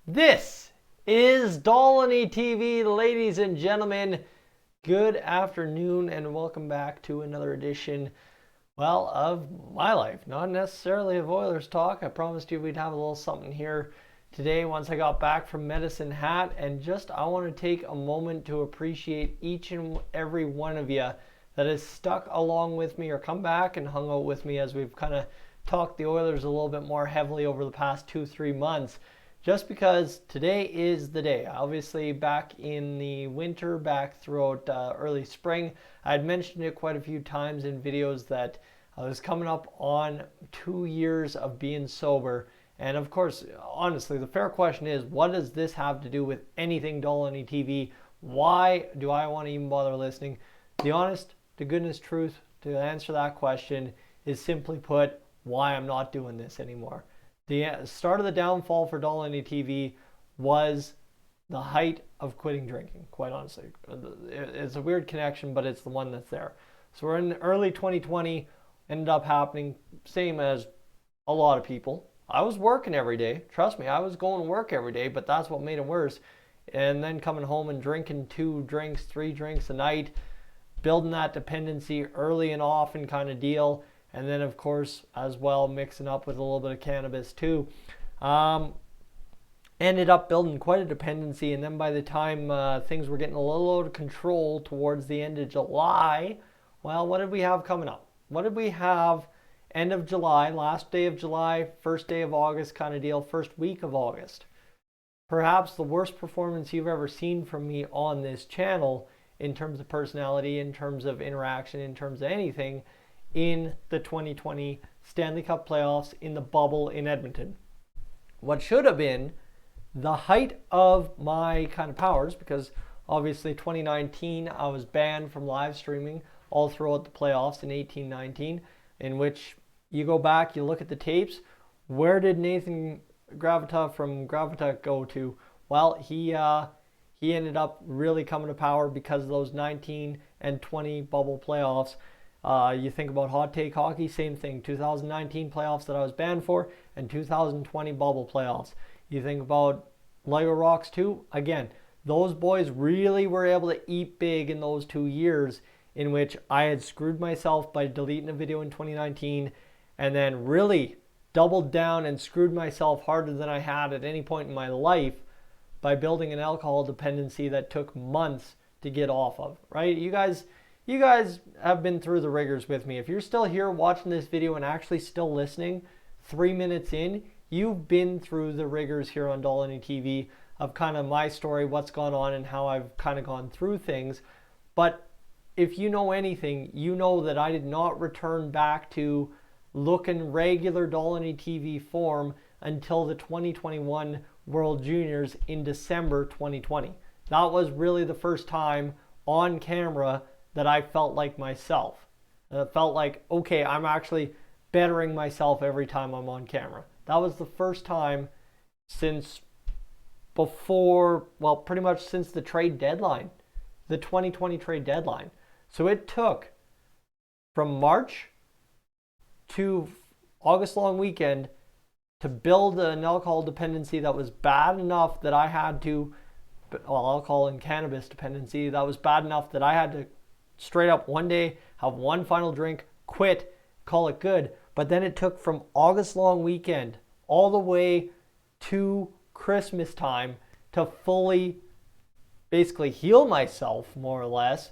This is Dolynny TV, ladies and gentlemen. Good afternoon and welcome back to another edition, well, of my life. Not necessarily of Oilers talk. I promised you we'd have a little something here today once I got back from Medicine Hat. And I want to take a moment to appreciate each and every one of you that has stuck along with me or come back and hung out with me as we've kind of talked the Oilers a little bit more heavily over the past 2-3 months. Just because today is the day. Obviously, back in the winter, back throughout early spring, I had mentioned it quite a few times in videos that I was coming up on 2 years of being sober. And of course, honestly, the fair question is, what does this have to do with anything Dolynny TV? Why do I want to even bother listening? The honest to goodness truth to answer that question is, simply put, why I'm not doing this anymore. The start of the downfall for Dolynny TV was the height of quitting drinking, quite honestly. It's a weird connection, but it's the one that's there. So we're in early 2020, ended up happening, same as a lot of people. I was working every day. Trust me, I was going to work every day, but that's what made it worse. And then coming home and drinking 2 drinks, 3 drinks a night, building that dependency early and often kind of deal. And then, of course, as well, mixing up with a little bit of cannabis too. Ended up building quite a dependency. And then by the time things were getting a little out of control towards the end of July, well, what did we have coming up? What did we have end of July, last day of July, first day of August kind of deal, first week of August? Perhaps the worst performance you've ever seen from me on this channel in terms of personality, in terms of interaction, in terms of anything, in the 2020 Stanley Cup playoffs in the bubble in Edmonton. What should have been the height of my kind of powers, because obviously 2019 I was banned from live streaming all throughout the playoffs in 18-19, in which you go back, you look at the tapes, where did Nathan Gravita from Gravita go to? Well, he ended up really coming to power because of those 19 and 20 bubble playoffs. You think about Hot Take Hockey, same thing. 2019 playoffs that I was banned for, and 2020 bubble playoffs. You think about Lego Rocks 2, again, those boys really were able to eat big in those 2 years in which I had screwed myself by deleting a video in 2019 and then really doubled down and screwed myself harder than I had at any point in my life by building an alcohol dependency that took months to get off of, right? You guys have been through the rigors with me. If you're still here watching this video and actually still listening 3 minutes in, you've been through the rigors here on Dolynny TV of kind of my story, what's gone on, and how I've kind of gone through things. But if you know anything, you know that I did not return back to looking regular Dolynny TV form until the 2021 World Juniors in December 2020. That was really the first time on camera that I felt like myself. It felt like, okay, I'm actually bettering myself every time I'm on camera. That was the first time since before, well, pretty much since the trade deadline, the 2020 trade deadline. So it took from March to August long weekend to build an alcohol dependency that was bad enough that I had to, well, alcohol and cannabis dependency, that was bad enough that I had to straight up one day have one final drink, quit, call it good. But then it took from August long weekend all the way to Christmas time to fully basically heal myself, more or less,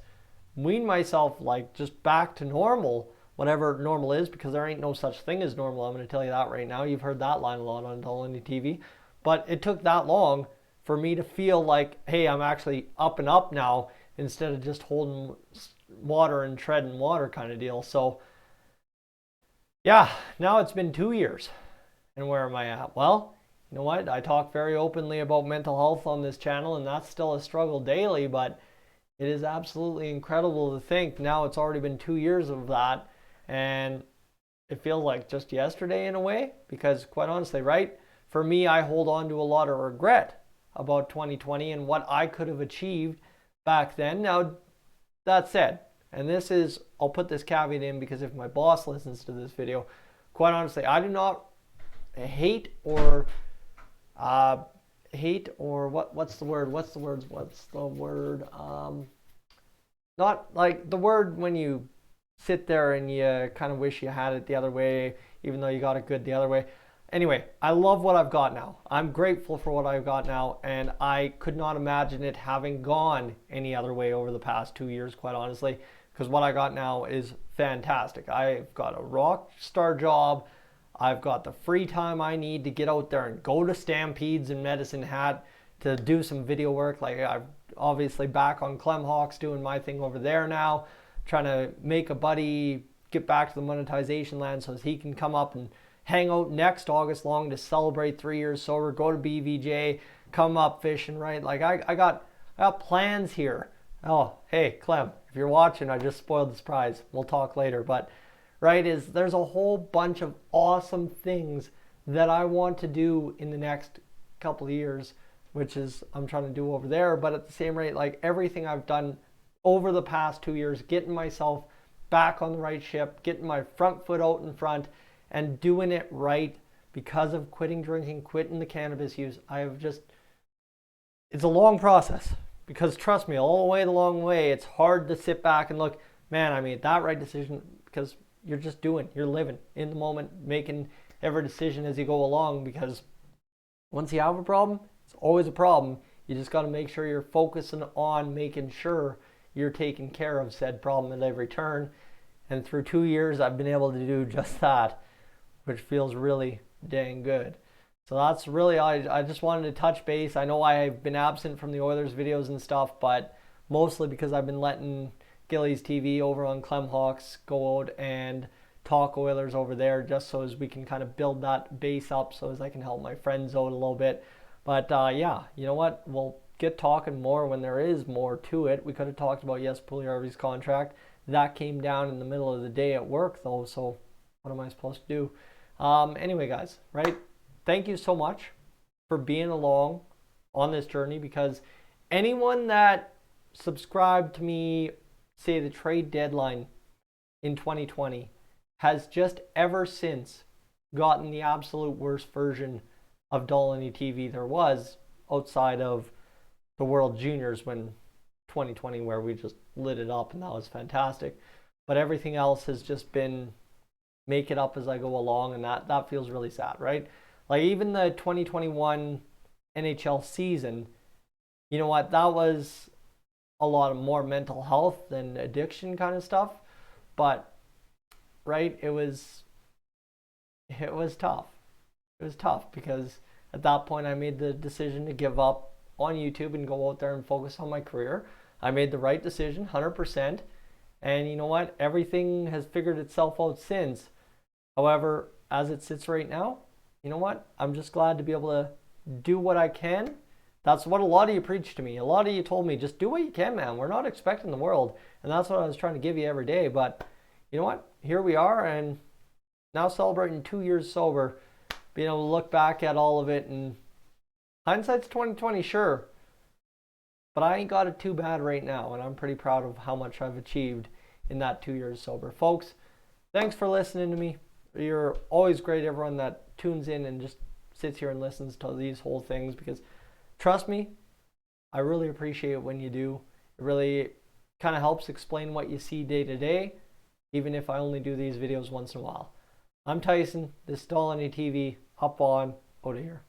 wean myself like just back to normal, whatever normal is, because there ain't no such thing as normal. I'm going to tell you that right now. You've heard that line a lot on Dolynny TV. But it took that long for me to feel like, hey, I'm actually up and up now, instead of just holding water and treading water kind of deal. So yeah, now it's been 2 years. And where am I at? Well, you know what? I talk very openly about mental health on this channel, and that's still a struggle daily, but it is absolutely incredible to think now it's already been 2 years of that, and it feels like just yesterday in a way, because quite honestly, right? For me, I hold on to a lot of regret about 2020 and what I could have achieved back then. Now, that said, and this is, I'll put this caveat in because if my boss listens to this video, quite honestly, I do not hate or hate or what's the word? Not like the word when you sit there and you kind of wish you had it the other way, even though you got it good the other way. Anyway, I love what I've got now. I'm grateful for what I've got now, and I could not imagine it having gone any other way over the past 2 years, quite honestly, because what I got now is fantastic. I've got a rock star job. I've got the free time I need to get out there and go to Stampedes in Medicine Hat to do some video work. Like, I'm obviously back on Clemhawks doing my thing over there now, trying to make a buddy get back to the monetization land so he can come up and hang out next August long to celebrate 3 years sober, go to BVJ, come up fishing, right? Like, I got plans here. Oh, hey, Clem, if you're watching, I just spoiled the surprise. We'll talk later. But, right, there's a whole bunch of awesome things that I want to do in the next couple of years, which is I'm trying to do over there. But at the same rate, like, everything I've done over the past 2 years, getting myself back on the right ship, getting my front foot out in front, and doing it right because of quitting drinking, quitting the cannabis use. It's a long process, because trust me, all the way the long way, it's hard to sit back and look, man, I made that right decision, because you're just you're living in the moment, making every decision as you go along, because once you have a problem, it's always a problem. You just got to make sure you're focusing on making sure you're taking care of said problem at every turn. And through 2 years, I've been able to do just that, which feels really dang good. So that's really, I just wanted to touch base. I know I've been absent from the Oilers videos and stuff, but mostly because I've been letting Gillies TV over on Clemhawks go out and talk Oilers over there, just so as we can kind of build that base up, so as I can help my friends out a little bit. But yeah, you know what? We'll get talking more when there is more to it. We could have talked about Puljujärvi's contract. That came down in the middle of the day at work, though, so what am I supposed to do? Anyway, guys, right? Thank you so much for being along on this journey, because anyone that subscribed to me, say the trade deadline in 2020, has just ever since gotten the absolute worst version of Dolynny TV there was outside of the World Juniors when 2020, where we just lit it up and that was fantastic. But everything else has just been make it up as I go along, and that feels really sad, right? Like, even the 2021 NHL season, you know what, that was a lot of more mental health than addiction kind of stuff, but right, it was tough. It was tough because at that point I made the decision to give up on YouTube and go out there and focus on my career. I made the right decision, 100%. And you know what? Everything has figured itself out since. However, as it sits right now, you know what? I'm just glad to be able to do what I can. That's what a lot of you preached to me. A lot of you told me, just do what you can, man. We're not expecting the world. And that's what I was trying to give you every day. But you know what? Here we are, and now celebrating 2 years sober, being able to look back at all of it, and hindsight's 2020, sure. But I ain't got it too bad right now, and I'm pretty proud of how much I've achieved in that 2 years sober. Folks, thanks for listening to me. You're always great, everyone that tunes in and just sits here and listens to these whole things, because trust me, I really appreciate it when you do. It really kind of helps explain what you see day to day, even if I only do these videos once in a while. I'm Tyson. This is Dolynny TV. Up on, out of here.